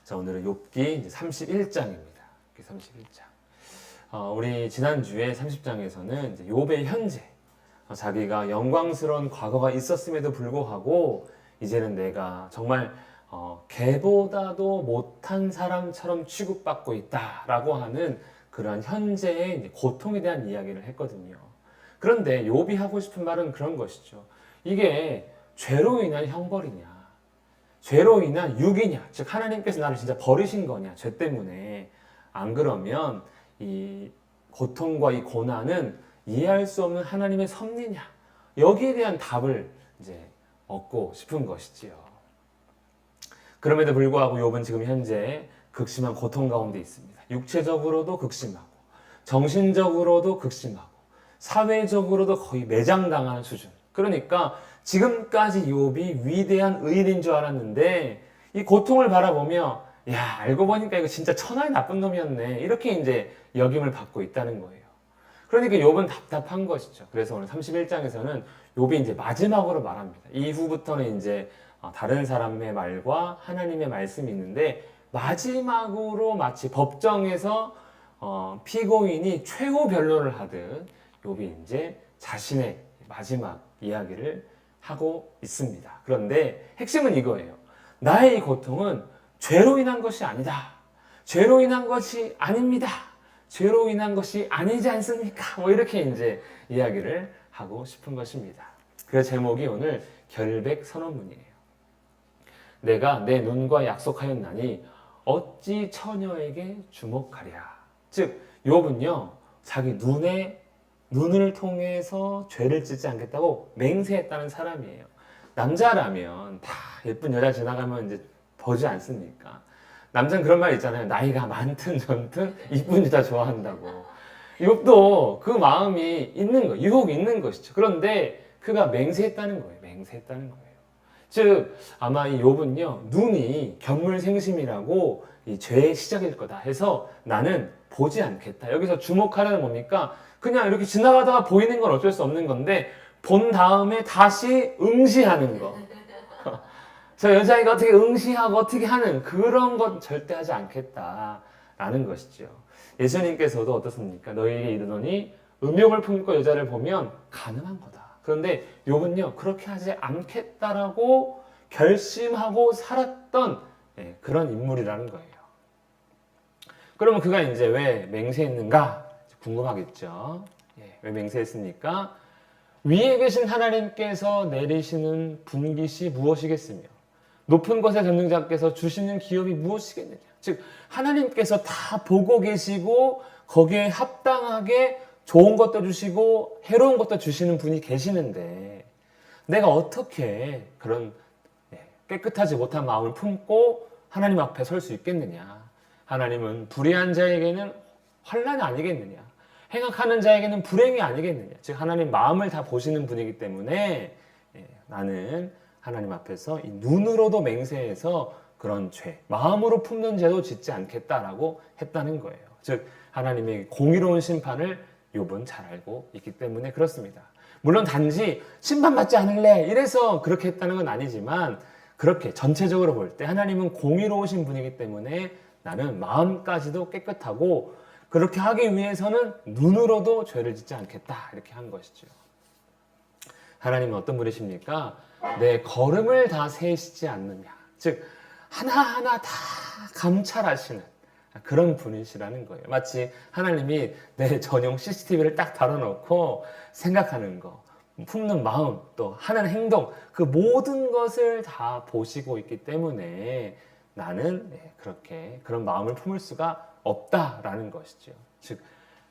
자, 오늘은 욥기 이제 31장입니다. 31장. 우리 지난주에 30장에서는 이제 욥의 현재, 자기가 영광스러운 과거가 있었음에도 불구하고 이제는 내가 정말 개보다도 못한 사람처럼 취급받고 있다라고 하는 그러한 현재의 이제 고통에 대한 이야기를 했거든요. 그런데 욥이 하고 싶은 말은 그런 것이죠. 이게 죄로 인한 형벌이냐, 죄로 인한 육이냐, 즉 하나님께서 나를 진짜 버리신 거냐, 죄 때문에. 안 그러면 이 고통과 이 고난은 이해할 수 없는 하나님의 섭리냐, 여기에 대한 답을 이제 얻고 싶은 것이지요. 그럼에도 불구하고 욥은 지금 현재 극심한 고통 가운데 있습니다. 육체적으로도 극심하고, 정신적으로도 극심하고, 사회적으로도 거의 매장당하는 수준. 그러니까 지금까지 욥이 위대한 의인인 줄 알았는데 이 고통을 바라보며 야, 알고 보니까 이거 진짜 천하의 나쁜 놈이었네, 이렇게 이제 역임을 받고 있다는 거예요. 그러니까 욥은 답답한 것이죠. 그래서 오늘 31장에서는 욥이 이제 마지막으로 말합니다. 이후부터는 이제 다른 사람의 말과 하나님의 말씀이 있는데, 마지막으로 마치 법정에서 피고인이 최후 변론을 하듯 욥이 이제 자신의 마지막 이야기를 하고 있습니다. 그런데 핵심은 이거예요. 나의 이 고통은 죄로 인한 것이 아니다. 죄로 인한 것이 아닙니다. 죄로 인한 것이 아니지 않습니까? 뭐 이렇게 이제 이야기를 하고 싶은 것입니다. 그 제목이 오늘 결백 선언문이에요. 내가 내 눈과 약속하였나니 어찌 처녀에게 주목하랴. 즉 욥은요, 자기 눈을 통해서 죄를 짓지 않겠다고 맹세했다는 사람이에요. 남자라면 다 예쁜 여자 지나가면 이제 보지 않습니까? 남자는 그런 말 있잖아요. 나이가 많든 젊든 이쁜 여자 좋아한다고. 욥도 그 마음이 있는 거예요. 유혹이 있는 것이죠. 그런데 그가 맹세했다는 거예요. 맹세했다는 거예요. 즉 아마 이 욥은요, 눈이 견물생심이라고 이 죄의 시작일 거다 해서 나는 보지 않겠다. 여기서 주목하려는 뭡니까? 그냥 이렇게 지나가다가 보이는 건 어쩔 수 없는 건데 본 다음에 다시 응시하는 거. 저 여자애가 어떻게 응시하고 어떻게 하는 그런 건 절대 하지 않겠다라는 것이죠. 예수님께서도 어떻습니까? 너희에게 이르노니 음욕을 품고 여자를 보면 가늠한 거다. 그런데 욥은요, 그렇게 하지 않겠다라고 결심하고 살았던 그런 인물이라는 거예요. 그러면 그가 이제 왜 맹세했는가 궁금하겠죠. 왜 맹세했습니까? 위에 계신 하나님께서 내리시는 분깃이 무엇이겠으며 높은 곳의 전능자께서 주시는 기업이 무엇이겠느냐. 즉 하나님께서 다 보고 계시고 거기에 합당하게 좋은 것도 주시고 해로운 것도 주시는 분이 계시는데 내가 어떻게 그런 깨끗하지 못한 마음을 품고 하나님 앞에 설 수 있겠느냐. 하나님은 불의한 자에게는 환난이 아니겠느냐, 행악하는 자에게는 불행이 아니겠느냐. 즉 하나님 마음을 다 보시는 분이기 때문에 나는 하나님 앞에서 이 눈으로도 맹세해서 그런 죄, 마음으로 품는 죄도 짓지 않겠다라고 했다는 거예요. 즉 하나님의 공의로운 심판을 욥은 잘 알고 있기 때문에 그렇습니다. 물론 단지 심판받지 않을래 이래서 그렇게 했다는 건 아니지만, 그렇게 전체적으로 볼 때 하나님은 공의로우신 분이기 때문에 나는 마음까지도 깨끗하고 그렇게 하기 위해서는 눈으로도 죄를 짓지 않겠다, 이렇게 한 것이죠. 하나님은 어떤 분이십니까? 내 걸음을 다 세시지 않느냐. 즉 하나하나 다 감찰하시는 그런 분이시라는 거예요. 마치 하나님이 내 전용 CCTV를 딱 달아놓고 생각하는 거, 품는 마음, 또 하는 행동, 그 모든 것을 다 보시고 있기 때문에 나는 그렇게 그런 마음을 품을 수가 없다라는 것이죠. 즉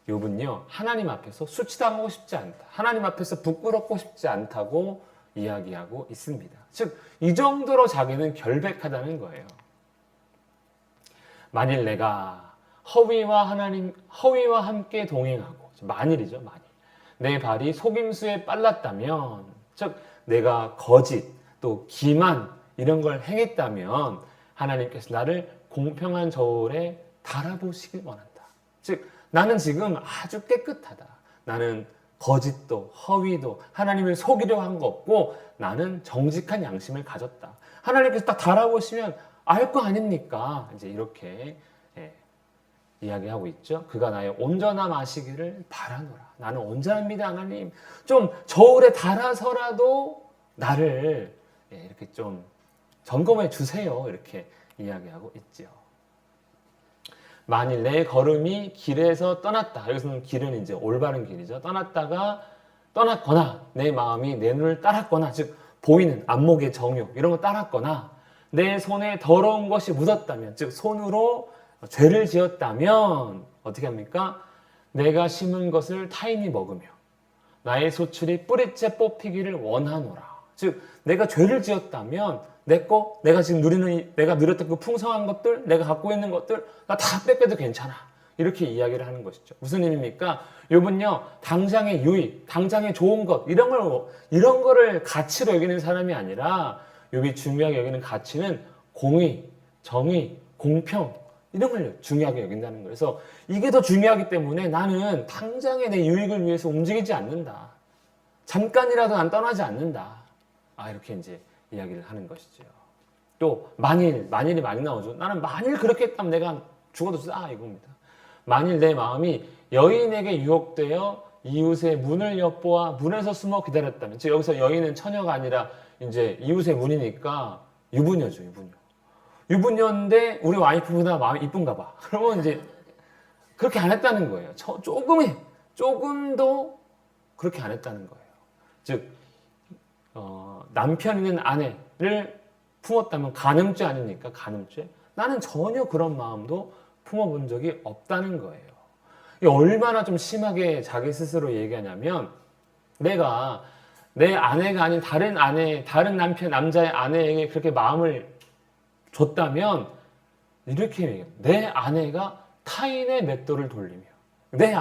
욥은요, 하나님 앞에서 수치당하고 싶지 않다, 하나님 앞에서 부끄럽고 싶지 않다고 이야기하고 있습니다. 즉 이 정도로 자기는 결백하다는 거예요. 만일 내가 허위와 함께 동행하고, 만일이죠, 만일 내 발이 속임수에 빨랐다면, 즉 내가 거짓 또 기만 이런 걸 행했다면 하나님께서 나를 공평한 저울에 달아보시길 원한다. 즉 나는 지금 아주 깨끗하다. 나는 거짓도 허위도 하나님을 속이려 한 거 없고 나는 정직한 양심을 가졌다. 하나님께서 딱 달아보시면 알 거 아닙니까? 이제 이렇게 예, 이야기하고 있죠. 그가 나의 온전함 아시기를 바라노라. 나는 온전합니다, 하나님. 좀 저울에 달아서라도 나를 이렇게 좀 점검해 주세요. 이렇게 이야기하고 있죠. 만일 내 걸음이 길에서 떠났다. 여기서는 길은 이제 올바른 길이죠. 떠났거나 내 마음이 내 눈을 따랐거나, 즉 보이는 안목의 정욕 이런 거 따랐거나, 내 손에 더러운 것이 묻었다면, 즉 손으로 죄를 지었다면 어떻게 합니까? 내가 심은 것을 타인이 먹으며 나의 소출이 뿌리째 뽑히기를 원하노라. 즉 내가 죄를 지었다면 내가 지금 내가 누렸던 그 풍성한 것들, 내가 갖고 있는 것들 나 다 뺏겨도 괜찮아. 이렇게 이야기를 하는 것이죠. 무슨 의미입니까? 욥은요, 당장의 유익, 당장의 좋은 것 이런 거를 가치로 여기는 사람이 아니라, 욥이 중요하게 여기는 가치는 공의, 정의, 공평 이런 걸 중요하게 여긴다는 거예요. 그래서 이게 더 중요하기 때문에 나는 당장의 내 유익을 위해서 움직이지 않는다. 잠깐이라도 난 떠나지 않는다. 이렇게 이제 이야기를 하는 것이죠. 또 만일이 많이 나오죠. 나는 만일 그렇게 했다면 내가 죽어도 이겁니다. 만일 내 마음이 여인에게 유혹되어 이웃의 문을 엿보아 문에서 숨어 기다렸다면, 즉 여기서 여인은 처녀가 아니라 이제 이웃의 문이니까 유부녀죠, 유부녀인데 우리 와이프보다 마음이 이쁜가 봐. 그러면 이제 그렇게 안 했다는 거예요. 조금도 그렇게 안 했다는 거예요. 즉 남편이는 아내를 품었다면 간음죄 아닙니까? 간음죄. 나는 전혀 그런 마음도 품어본 적이 없다는 거예요. 얼마나 좀 심하게 자기 스스로 얘기하냐면, 내가 내 아내가 아닌 다른 남자의 아내에게 그렇게 마음을 줬다면 이렇게 얘기해요. 내 아내가 타인의 맷돌을 돌리며 내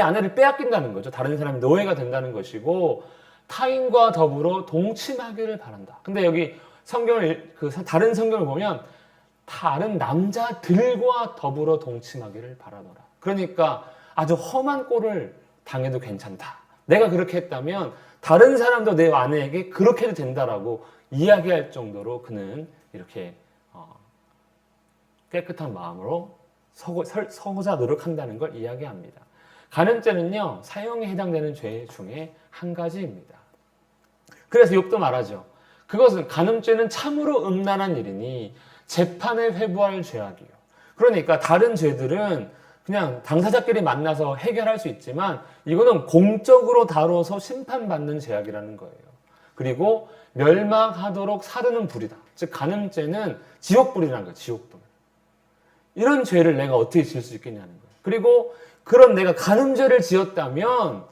아내를 빼앗긴다는 거죠. 다른 사람이 노예가 된다는 것이고, 타인과 더불어 동침하기를 바란다. 근데 여기 다른 성경을 보면 다른 남자들과 더불어 동침하기를 바라노라. 그러니까 아주 험한 꼴을 당해도 괜찮다. 내가 그렇게 했다면 다른 사람도 내 아내에게 그렇게 해도 된다라고 이야기할 정도로 그는 이렇게 깨끗한 마음으로 서고자 노력한다는 걸 이야기합니다. 간음죄는요, 사형에 해당되는 죄 중에 한 가지입니다. 그래서 욥도 말하죠. 그것은 간음죄는 참으로 음란한 일이니 재판에 회부할 죄악이요. 그러니까 다른 죄들은 그냥 당사자끼리 만나서 해결할 수 있지만 이거는 공적으로 다뤄서 심판받는 죄악이라는 거예요. 그리고 멸망하도록 사르는 불이다. 즉 간음죄는 지옥불이라는 거예요. 지옥불. 이런 죄를 내가 어떻게 지을 수 있겠냐는 거예요. 그리고 그런 내가 간음죄를 지었다면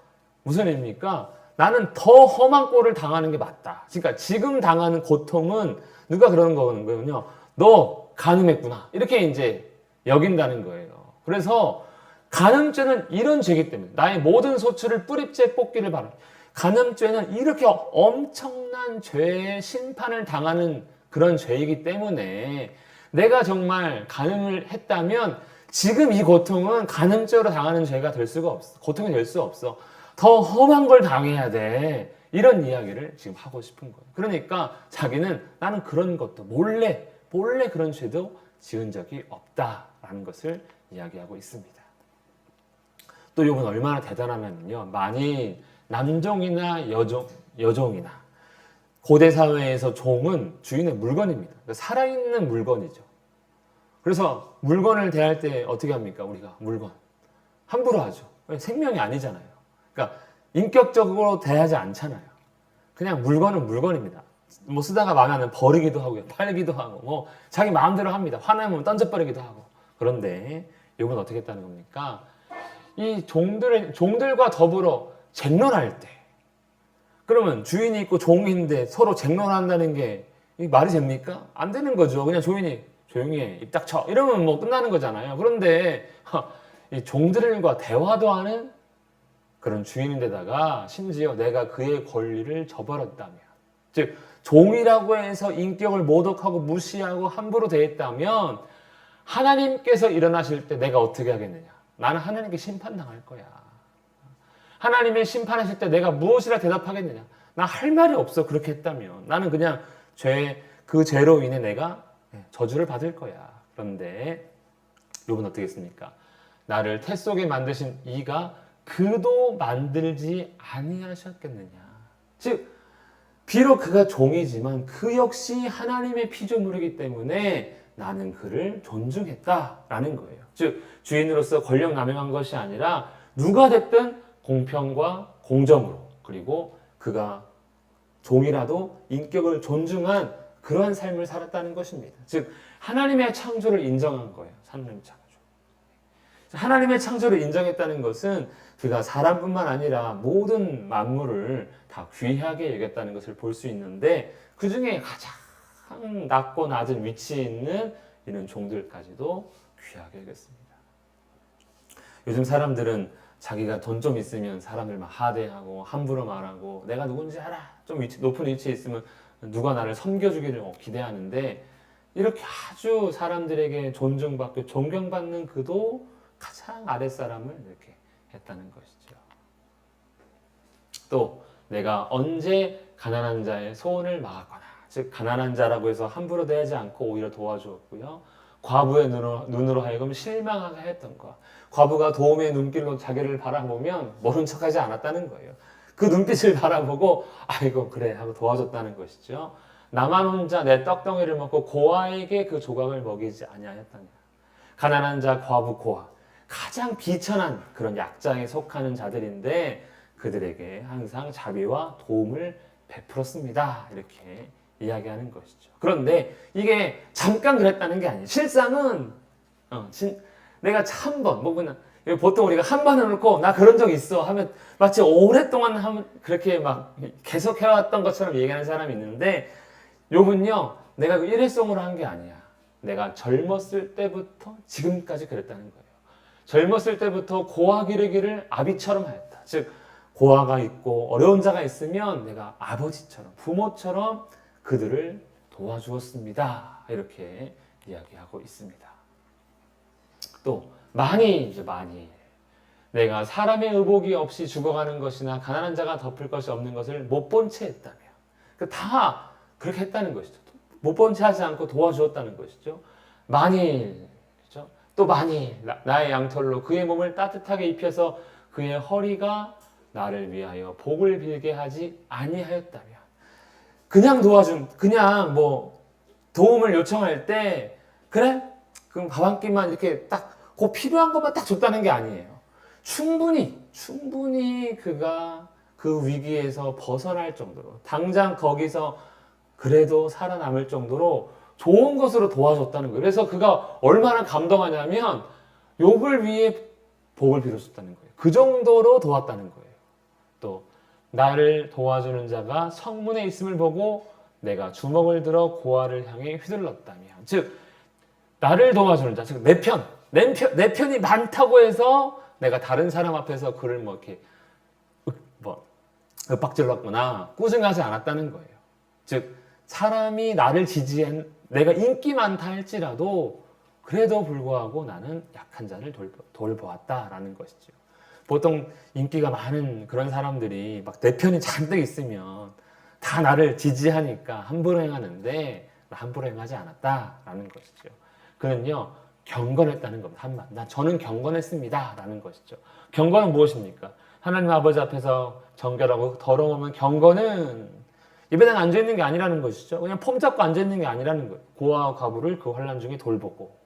무슨 의미입니까? 나는 더 험한 꼴을 당하는 게 맞다. 그러니까 지금 당하는 고통은 누가 그러는 거거든요. 너 간음했구나. 이렇게 이제 여긴다는 거예요. 그래서 간음죄는 이런 죄이기 때문에 나의 모든 소출을 뿌리째 뽑기를 바랍니다. 간음죄는 이렇게 엄청난 죄의 심판을 당하는 그런 죄이기 때문에 내가 정말 간음을 했다면 지금 이 고통은 간음죄로 당하는 죄가 될 수가 없어. 고통이 될 수 없어. 더 험한 걸 당해야 돼. 이런 이야기를 지금 하고 싶은 거예요. 그러니까 자기는 나는 그런 것도 몰래 그런 죄도 지은 적이 없다라는 것을 이야기하고 있습니다. 또 욥은 얼마나 대단하면요. 만일 남종이나 여종이나 고대 사회에서 종은 주인의 물건입니다. 그러니까 살아있는 물건이죠. 그래서 물건을 대할 때 어떻게 합니까? 우리가 물건 함부로 하죠. 생명이 아니잖아요. 그러니까 인격적으로 대하지 않잖아요. 그냥 물건은 물건입니다. 뭐 쓰다가 마음에 안 들면 버리기도 하고요. 팔기도 하고 뭐 자기 마음대로 합니다. 화나면 던져버리기도 하고. 그런데 욥은 어떻게 했다는 겁니까? 이 종들과 더불어 쟁론할 때, 그러면 주인이 있고 종인데 서로 쟁론한다는 게 말이 됩니까? 안 되는 거죠. 그냥 조용히 해, 입 닥쳐 이러면 뭐 끝나는 거잖아요. 그런데 이 종들과 대화도 하는 그런 주인인데다가 심지어 내가 그의 권리를 저버렸다면, 즉 종이라고 해서 인격을 모독하고 무시하고 함부로 대했다면 하나님께서 일어나실 때 내가 어떻게 하겠느냐? 나는 하나님께 심판당할 거야. 하나님이 심판하실 때 내가 무엇이라 대답하겠느냐? 나 할 말이 없어. 그렇게 했다면 나는 그냥 그 죄로 인해 내가 저주를 받을 거야. 그런데 욥은 어떻게 했습니까? 나를 태 속에 만드신 이가 그도 만들지 아니하셨겠느냐. 즉 비록 그가 종이지만 그 역시 하나님의 피조물이기 때문에 나는 그를 존중했다라는 거예요. 즉 주인으로서 권력 남용한 것이 아니라 누가 됐든 공평과 공정으로, 그리고 그가 종이라도 인격을 존중한 그러한 삶을 살았다는 것입니다. 즉 하나님의 창조를 인정한 거예요. 하나님의 창조. 하나님의 창조를 인정했다는 것은 그가 사람뿐만 아니라 모든 만물을 다 귀하게 여겼다는 것을 볼 수 있는데, 그 중에 가장 낮고 낮은 위치에 있는 이런 종들까지도 귀하게 여겼습니다. 요즘 사람들은 자기가 돈 좀 있으면 사람을 막 하대하고 함부로 말하고 내가 누군지 알아. 좀 높은 위치에 있으면 누가 나를 섬겨주기를 기대하는데, 이렇게 아주 사람들에게 존중받고 존경받는 그도 가장 아랫사람을 이렇게 했다는 것이죠. 또 내가 언제 가난한 자의 소원을 막았거나, 즉 가난한 자라고 해서 함부로 대하지 않고 오히려 도와주었고요. 과부의 눈으로 하여금 실망하게 했던 것. 과부가 도움의 눈길로 자기를 바라보면 모른 척하지 않았다는 거예요. 그 눈빛을 바라보고 아이고 그래 하고 도와줬다는 것이죠. 나만 혼자 내 떡덩이를 먹고 고아에게 그 조각을 먹이지 아니하였다냐. 가난한 자, 과부, 고아, 가장 비천한 그런 약자에 속하는 자들인데 그들에게 항상 자비와 도움을 베풀었습니다. 이렇게 이야기하는 것이죠. 그런데 이게 잠깐 그랬다는 게 아니에요. 실상은 내가 한 번, 그냥 보통 우리가 한 번 해놓고 나 그런 적 있어 하면 마치 오랫동안 그렇게 막 계속 해왔던 것처럼 얘기하는 사람이 있는데, 욥은요 내가 그 일회성으로 한 게 아니야. 내가 젊었을 때부터 지금까지 그랬다는 거예요. 젊었을 때부터 고아 기르기를 아비처럼 하였다. 즉 고아가 있고 어려운 자가 있으면 내가 아버지처럼, 부모처럼 그들을 도와주었습니다. 이렇게 이야기하고 있습니다. 또 만일 내가 사람의 의복이 없이 죽어가는 것이나 가난한 자가 덮을 것이 없는 것을 못 본 채 했다면, 다 그렇게 했다는 것이죠. 못 본 채 하지 않고 도와주었다는 것이죠. 만일, 그렇죠? 또 만일 나의 양털로 그의 몸을 따뜻하게 입혀서 그의 허리가 나를 위하여 복을 빌게 하지 아니하였다면, 그냥 그냥 도움을 요청할 때 그래? 그럼 밥 한 끼만 이렇게 그 필요한 것만 딱 줬다는 게 아니에요. 충분히 그가 그 위기에서 벗어날 정도로, 당장 거기서 그래도 살아남을 정도로 좋은 것으로 도와줬다는 거예요. 그래서 그가 얼마나 감동하냐면 욥을 위해 복을 빌어줬다는 거예요. 그 정도로 도왔다는 거예요. 또 나를 도와주는 자가 성문에 있음을 보고 내가 주먹을 들어 고아를 향해 휘둘렀다면, 즉 나를 도와주는 자, 즉 내 편이 많다고 해서 내가 다른 사람 앞에서 그를 이렇게 윽박질렀거나 꾸중하지 않았다는 거예요. 즉 사람이 나를 지지한, 내가 인기 많다 할지라도 그래도 불구하고 나는 약한 자를 돌보았다라는 것이죠. 보통 인기가 많은 그런 사람들이 막 내 편이 잔뜩 있으면 다 나를 지지하니까 함부로 행하는데 함부로 행하지 않았다라는 것이죠. 그는요 경건했다는 겁니다. 저는 경건했습니다 라는 것이죠. 경건은 무엇입니까? 하나님 아버지 앞에서 정결하고 더러우면, 경건은 예배당에 앉아있는 게 아니라는 것이죠. 그냥 폼 잡고 앉아있는 게 아니라는 거예요. 고아와 과부를 그 환난 중에 돌보고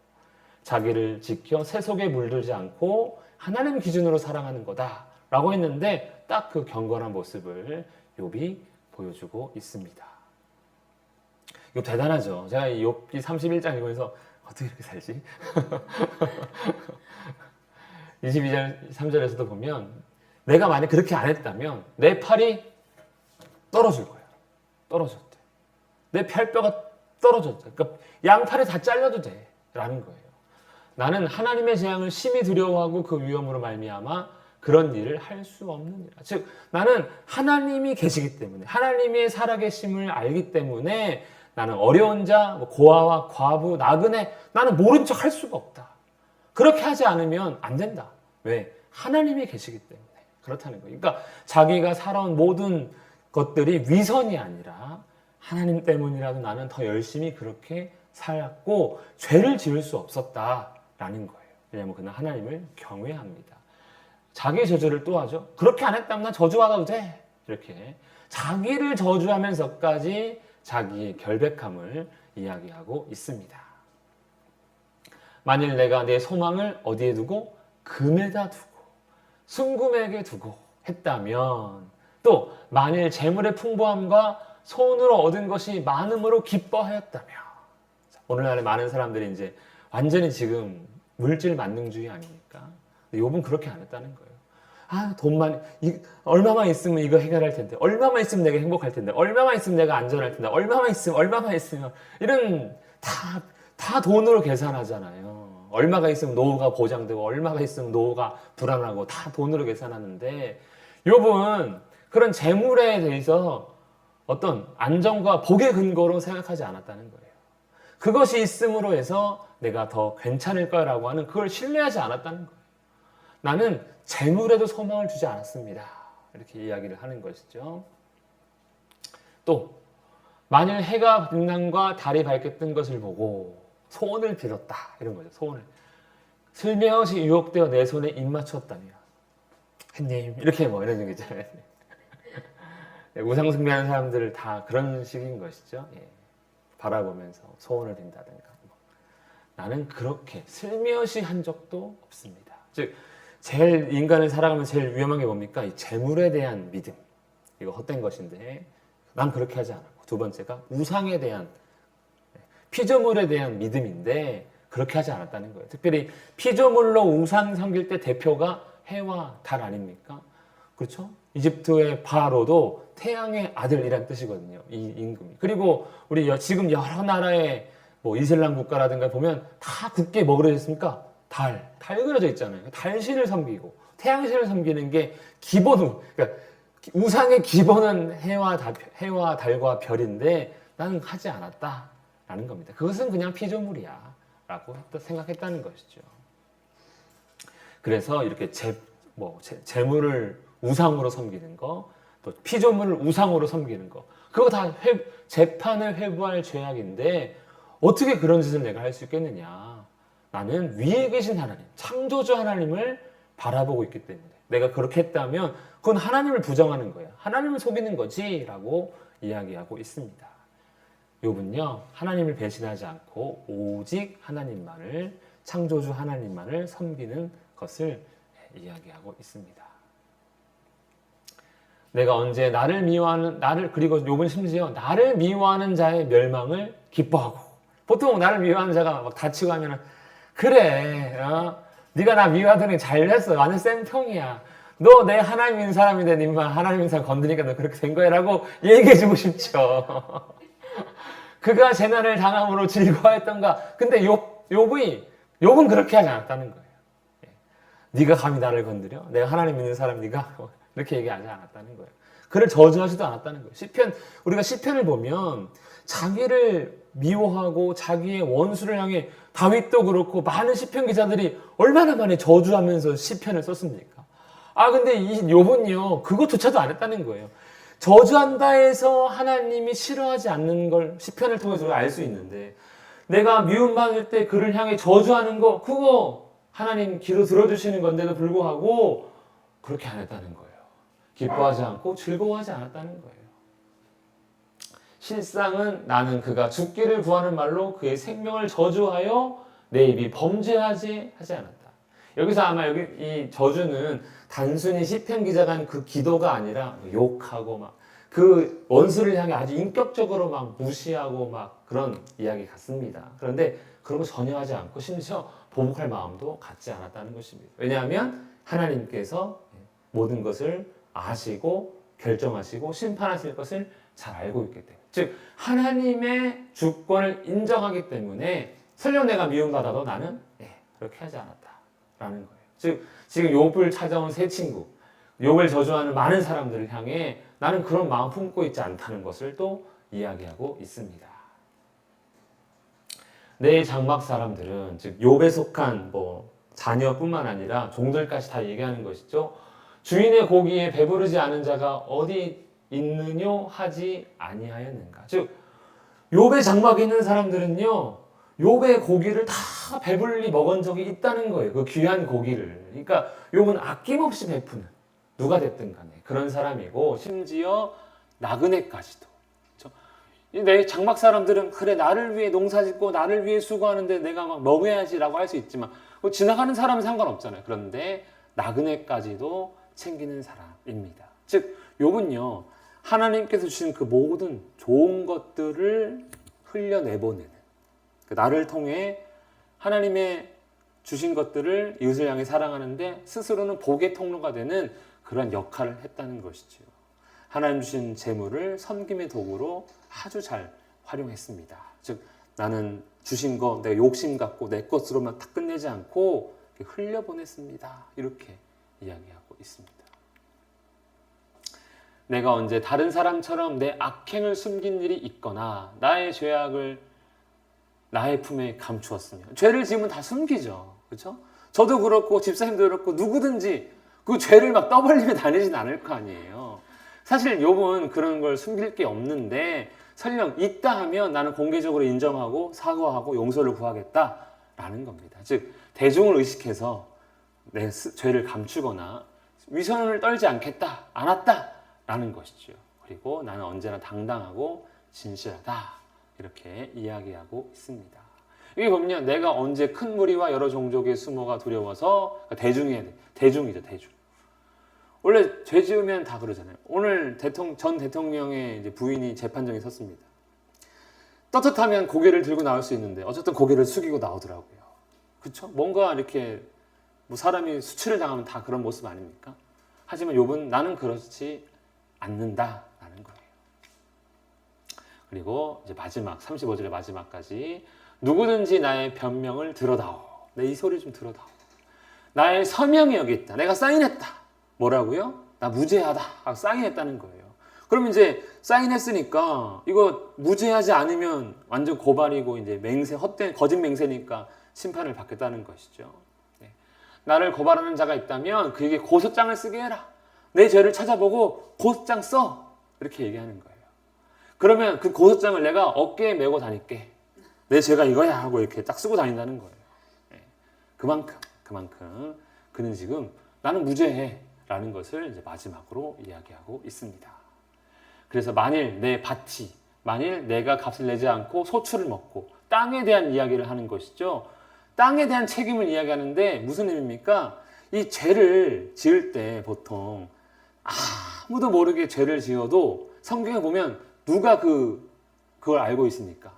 자기를 지켜 세속에 물들지 않고 하나님 기준으로 사랑하는 거다라고 했는데, 딱 그 경건한 모습을 욥이 보여주고 있습니다. 이거 대단하죠. 제가 이 욥기 31장 읽으면서 어떻게 이렇게 살지? 22절 3절에서도 보면 내가 만약 그렇게 안 했다면 내 팔이 떨어질 거예요. 떨어졌대. 내 팔뼈가 떨어졌대. 그러니까 양팔이 다 잘려도 돼 라는 거예요. 나는 하나님의 재앙을 심히 두려워하고 그 위험으로 말미암아 그런 일을 할 수 없느니라. 즉 나는 하나님이 계시기 때문에, 하나님의 살아계심을 알기 때문에 나는 어려운 자, 고아와 과부, 나그네, 나는 모른 척 할 수가 없다. 그렇게 하지 않으면 안 된다. 왜? 하나님이 계시기 때문에 그렇다는 거예요. 그러니까 자기가 살아온 모든 것들이 위선이 아니라 하나님 때문이라도 나는 더 열심히 그렇게 살았고 죄를 지을 수 없었다라는 거예요. 왜냐하면 그는 하나님을 경외합니다. 자기 저주를 또 하죠. 그렇게 안 했다면 난 저주받아도 돼. 이렇게 자기를 저주하면서까지 자기의 결백함을 이야기하고 있습니다. 만일 내가 내 소망을 어디에 두고 금에다 두고 순금에게 두고 했다면, 또 만일 재물의 풍부함과 손으로 얻은 것이 많음으로 기뻐하였다며. 오늘날에 많은 사람들이 이제 완전히 지금 물질 만능주의 아닙니까? 욥은 그렇게 안 했다는 거예요. 아, 돈만, 얼마만 있으면 이거 해결할 텐데, 얼마만 있으면 내가 행복할 텐데, 얼마만 있으면 내가 안전할 텐데, 얼마만 있으면, 이런, 다 돈으로 계산하잖아요. 얼마가 있으면 노후가 보장되고, 얼마가 있으면 노후가 불안하고, 다 돈으로 계산하는데, 욥은 그런 재물에 대해서 어떤 안정과 복의 근거로 생각하지 않았다는 거예요. 그것이 있음으로 해서 내가 더 괜찮을 거라고 하는 그걸 신뢰하지 않았다는 거예요. 나는 재물에도 소망을 주지 않았습니다. 이렇게 이야기를 하는 것이죠. 또 만일 해가 빛남과 달이 밝게 뜬 것을 보고 소원을 빌었다. 이런 거죠. 소원을. 슬며시 유혹되어 내 손에 입 맞췄다며. 햇님 이렇게 이런 얘기잖아요. 우상 숭배하는 사람들 다 그런 식인 것이죠. 예. 바라보면서 소원을 빈다든가. 나는 그렇게 슬며시 한 적도 없습니다. 즉 제일 인간을 살아가면서 제일 위험한 게 뭡니까? 이 재물에 대한 믿음. 이거 헛된 것인데 난 그렇게 하지 않았고, 두 번째가 우상에 대한, 피조물에 대한 믿음인데 그렇게 하지 않았다는 거예요. 특별히 피조물로 우상 섬길 때 대표가 해와 달 아닙니까? 그렇죠? 이집트의 바로도 태양의 아들이란 뜻이거든요. 이 임금이. 그리고 우리 지금 여러 나라의 뭐 이슬람 국가라든가 보면 다 굳게 뭐 그려져 있습니까? 달 그려져 있잖아요. 달신을 섬기고 태양신을 섬기는 게 기본, 그러니까 우상의 기본은 해와 달과 별인데 나는 하지 않았다라는 겁니다. 그것은 그냥 피조물이야 라고 생각했다는 것이죠. 그래서 이렇게 재물을 우상으로 섬기는 거, 또 피조물을 우상으로 섬기는 거, 그거 다 재판을 회부할 죄악인데 어떻게 그런 짓을 내가 할 수 있겠느냐. 나는 위에 계신 하나님, 창조주 하나님을 바라보고 있기 때문에 내가 그렇게 했다면 그건 하나님을 부정하는 거야. 하나님을 속이는 거지 라고 이야기하고 있습니다. 욥은요, 하나님을 배신하지 않고 오직 하나님만을, 창조주 하나님만을 섬기는 것을 이야기하고 있습니다. 내가 언제 그리고 욥은 심지어 나를 미워하는 자의 멸망을 기뻐하고, 보통 나를 미워하는 자가 막 다치고 하면은, 그래, 네가 나 미워하더니 잘됐어. 완전 쌤통이야. 너 내 하나님 있는 사람인데 니만 하나님 있는 사람 건드니까 너 그렇게 된 거야 라고 얘기해주고 싶죠. 그가 재난을 당함으로 즐거워했던가. 근데 욥은 그렇게 하지 않았다는 거예요. 네가 감히 나를 건드려? 내가 하나님 믿는 사람 네가? 이렇게 얘기하지 않았다는 거예요. 그를 저주하지도 않았다는 거예요. 우리가 시편을 보면 자기를 미워하고 자기의 원수를 향해, 다윗도 그렇고 많은 시편 기자들이 얼마나 많이 저주하면서 시편을 썼습니까? 근데 이 욥은요, 그것조차도 안 했다는 거예요. 저주한다 해서 하나님이 싫어하지 않는 걸 시편을 통해서 알 수 있는데, 내가 미움받을 때 그를 향해 저주하는 거, 그거 하나님 귀로 들어주시는 건데도 불구하고 그렇게 안 했다는 거예요. 기뻐하지 않고 즐거워하지 않았다는 거예요. 실상은 나는 그가 죽기를 구하는 말로 그의 생명을 저주하여 내 입이 범죄하지 하지 않았다. 여기서 아마 이 저주는 단순히 시편 기자가 한 그 기도가 아니라 욕하고 막 그 원수를 향해 아주 인격적으로 막 무시하고 막 그런 이야기 같습니다. 그런데 그런 거 전혀 하지 않고 심지어 보복할 마음도 갖지 않았다는 것입니다. 왜냐하면 하나님께서 모든 것을 아시고 결정하시고 심판하실 것을 잘 알고 있기 때문에, 즉 하나님의 주권을 인정하기 때문에 설령 내가 미움받아도 나는 그렇게 하지 않았다라는 거예요. 즉 지금 욥을 찾아온 세 친구, 욥을 저주하는 많은 사람들을 향해 나는 그런 마음 품고 있지 않다는 것을 또 이야기하고 있습니다. 내 장막 사람들은, 즉 욥에 속한 자녀뿐만 아니라 종들까지 다 얘기하는 것이죠. 주인의 고기에 배부르지 않은 자가 어디 있느뇨 하지 아니하였는가. 즉 욥의 장막에 있는 사람들은요, 욥의 고기를 다 배불리 먹은 적이 있다는 거예요. 그 귀한 고기를. 그러니까 욥은 아낌없이 베푸는, 누가 됐든 간에 그런 사람이고, 심지어 나그네까지도. 그렇죠? 내 장막 사람들은 그래 나를 위해 농사짓고 나를 위해 수고하는데 내가 막 먹어야지라고 할 수 있지만, 지나가는 사람은 상관없잖아요. 그런데 나그네까지도 챙기는 사람입니다. 즉 욥은요, 하나님께서 주신 그 모든 좋은 것들을 흘려내보내는, 나를 통해 하나님의 주신 것들을 이웃을 향해 사랑하는데 스스로는 복의 통로가 되는 그런 역할을 했다는 것이지요. 하나님 주신 재물을 섬김의 도구로 아주 잘 활용했습니다. 즉 나는 주신 거 내가 욕심 갖고 내 것으로만 다 끝내지 않고 흘려보냈습니다. 이렇게 이야기하고 있습니다. 내가 언제 다른 사람처럼 내 악행을 숨긴 일이 있거나 나의 죄악을 나의 품에 감추었으면, 죄를 지으면 다 숨기죠. 그렇죠? 저도 그렇고 집사님도 그렇고 누구든지 그 죄를 막 떠벌리며 다니진 않을 거 아니에요. 사실 욥은 그런 걸 숨길 게 없는데 설령 있다 하면 나는 공개적으로 인정하고 사과하고 용서를 구하겠다라는 겁니다. 즉 대중을 의식해서 내 죄를 감추거나 위선을 떨지 않았다라는 것이죠. 그리고 나는 언제나 당당하고 진실하다, 이렇게 이야기하고 있습니다. 여기 보면 내가 언제 큰 무리와 여러 종족의 수모가 두려워서, 대중이죠, 대중. 원래 죄 지으면 다 그러잖아요. 오늘 전 대통령의 이제 부인이 재판정에 섰습니다. 떳떳하면 고개를 들고 나올 수 있는데 어쨌든 고개를 숙이고 나오더라고요. 그렇죠? 뭔가 이렇게 뭐 사람이 수치를 당하면 다 그런 모습 아닙니까? 하지만 욥은 나는 그렇지 않는다라는 거예요. 그리고 이제 마지막 35절의 마지막까지 누구든지 나의 변명을 들어다오. 이 소리 좀 들어다오. 나의 서명이 여기 있다. 내가 사인했다. 뭐라고요? 나 무죄하다 하고 사인했다는 거예요. 그럼 이제 사인했으니까 이거 무죄하지 않으면 완전 고발이고 이제 맹세, 헛된 거짓 맹세니까 심판을 받겠다는 것이죠. 네. 나를 고발하는 자가 있다면 그에게 고소장을 쓰게 해라. 내 죄를 찾아보고 고소장 써. 이렇게 얘기하는 거예요. 그러면 그 고소장을 내가 어깨에 메고 다닐게. 내 죄가 이거야 하고 이렇게 딱 쓰고 다닌다는 거예요. 네. 그만큼 그는 지금 나는 무죄해 라는 것을 이제 마지막으로 이야기하고 있습니다. 그래서 만일 내가 값을 내지 않고 소출을 먹고 땅에 대한 이야기를 하는 것이죠. 땅에 대한 책임을 이야기하는데 무슨 의미입니까? 이 죄를 지을 때 보통 아무도 모르게 죄를 지어도 성경에 보면 누가 그걸 알고 있습니까?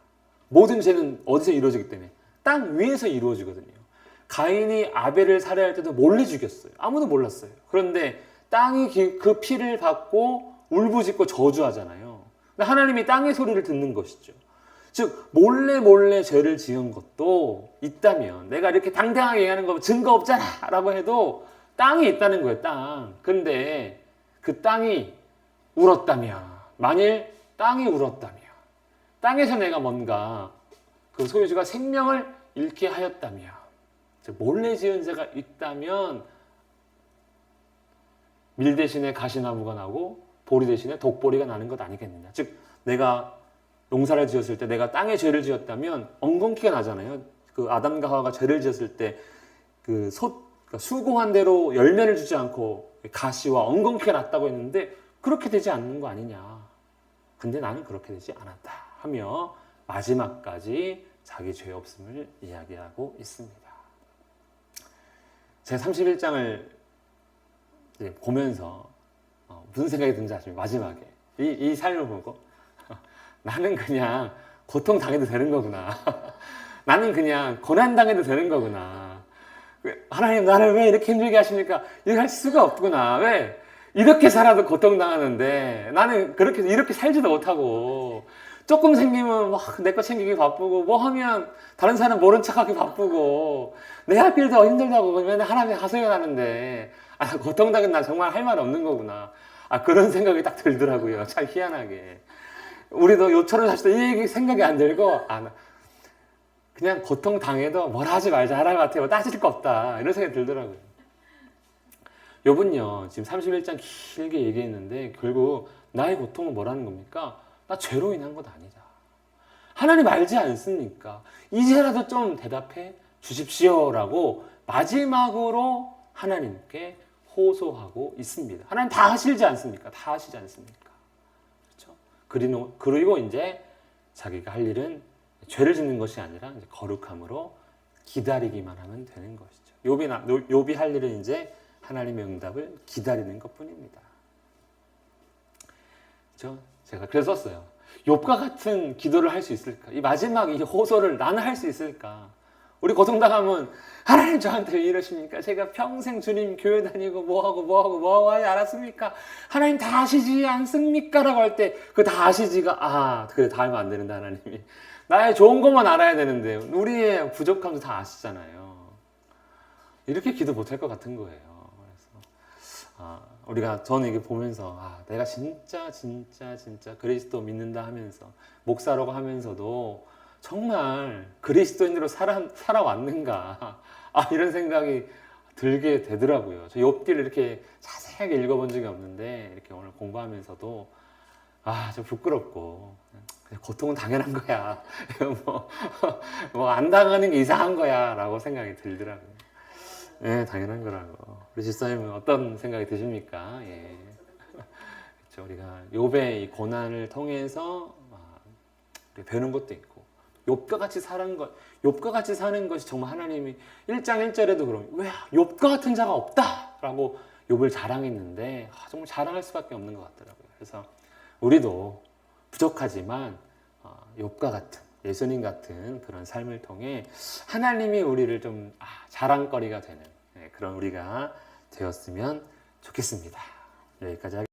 모든 죄는 어디서 이루어지기 때문에 땅 위에서 이루어지거든요. 가인이 아벨을 살해할 때도 몰래 죽였어요. 아무도 몰랐어요. 그런데 땅이 그 피를 받고 울부짖고 저주하잖아요. 근데 하나님이 땅의 소리를 듣는 것이죠. 즉 몰래 죄를 지은 것도 있다면, 내가 이렇게 당당하게 얘기하는 거 증거 없잖아 라고 해도 땅이 있다는 거예요. 땅. 근데 그 땅이 울었다면, 만일 땅이 울었다면, 땅에서 내가 뭔가 그 소유주가 생명을 잃게 하였다면, 즉 몰래 지은 죄가 있다면 밀 대신에 가시나무가 나고 보리 대신에 독보리가 나는 것 아니겠느냐. 즉 내가 농사를 지었을 때 내가 땅에 죄를 지었다면 엉겅퀴가 나잖아요. 그 아담과 하와가 죄를 지었을 때 그러니까 수고한 대로 열매를 주지 않고 가시와 엉겅퀴가 났다고 했는데 그렇게 되지 않는 거 아니냐. 근데 나는 그렇게 되지 않았다 하며 마지막까지 자기 죄 없음을 이야기하고 있습니다. 제가 31장을 보면서 무슨 생각이 드는지 아십니까? 마지막에 이 삶을 보고 나는 그냥 고통당해도 되는 거구나. 나는 그냥 고난당해도 되는 거구나. 하나님 나를 왜 이렇게 힘들게 하십니까? 이렇게 할 수가 없구나. 왜? 이렇게 살아도 고통당하는데 나는 이렇게 살지도 못하고 조금 생기면 내 거 챙기기 바쁘고 뭐 하면 다른 사람 모른 척하기 바쁘고 내 할 일도 힘들다고 맨날 하나님이 하소연하는데 고통당한 난 정말 할 말 없는 거구나. 그런 생각이 딱 들더라고요. 참 희한하게. 우리도 요처럼 사실 이 얘기 생각이 안 들고 그냥 고통당해도 뭐라 하지 말자. 하나님 같아요. 따질 거 없다. 이런 생각이 들더라고요. 욥은요 지금 31장 길게 얘기했는데 결국 나의 고통은 뭐라는 겁니까? 나 죄로 인한 것 아니다. 하나님 알지 않습니까? 이제라도 좀 대답해 주십시오라고 마지막으로 하나님께 호소하고 있습니다. 하나님 다 하시지 않습니까? 다 하시지 않습니까? 그렇죠? 그리고 이제 자기가 할 일은 죄를 짓는 것이 아니라 이제 거룩함으로 기다리기만 하면 되는 것이죠. 욥이 할 일은 이제 하나님의 응답을 기다리는 것뿐입니다. 그렇죠? 제가 그래서 썼어요. 욥과 같은 기도를 할 수 있을까? 이 마지막 이 호소를 나는 할 수 있을까? 우리 고통당하면 하나님 저한테 왜 이러십니까? 제가 평생 주님 교회 다니고 뭐하고 하지 않았습니까? 하나님 다 아시지 않습니까? 라고 할 때 그 다 아시지가 그래 다 알면 안 되는데 하나님이 나의 좋은 것만 알아야 되는데 우리의 부족함도 다 아시잖아요. 이렇게 기도 못할 것 같은 거예요. 그래서 저는 이게 보면서 내가 진짜 그리스도 믿는다 하면서 목사라고 하면서도 정말 그리스도인으로 살아왔는가 이런 생각이 들게 되더라고요. 저 욥기를 이렇게 자세하게 읽어본 적이 없는데 이렇게 오늘 공부하면서도 좀 부끄럽고 그냥 고통은 당연한 거야. 뭐 안 당하는 게 이상한 거야 라고 생각이 들더라고요. 네, 당연한 거라고. 우리 집사님은 어떤 생각이 드십니까? 예. 그렇죠. 우리가 욥의 이 고난을 통해서 배우는 것도 있고, 욥과 같이 사는 것이 정말 하나님이 1장 1절에도 그럼 왜 욥과 같은 자가 없다라고 욥을 자랑했는데 정말 자랑할 수밖에 없는 것 같더라고요. 그래서 우리도 부족하지만 욥과 같은 예수님 같은 그런 삶을 통해 하나님이 우리를 좀 자랑거리가 되는 그런 우리가 되었으면 좋겠습니다. 여기까지 하겠습니다.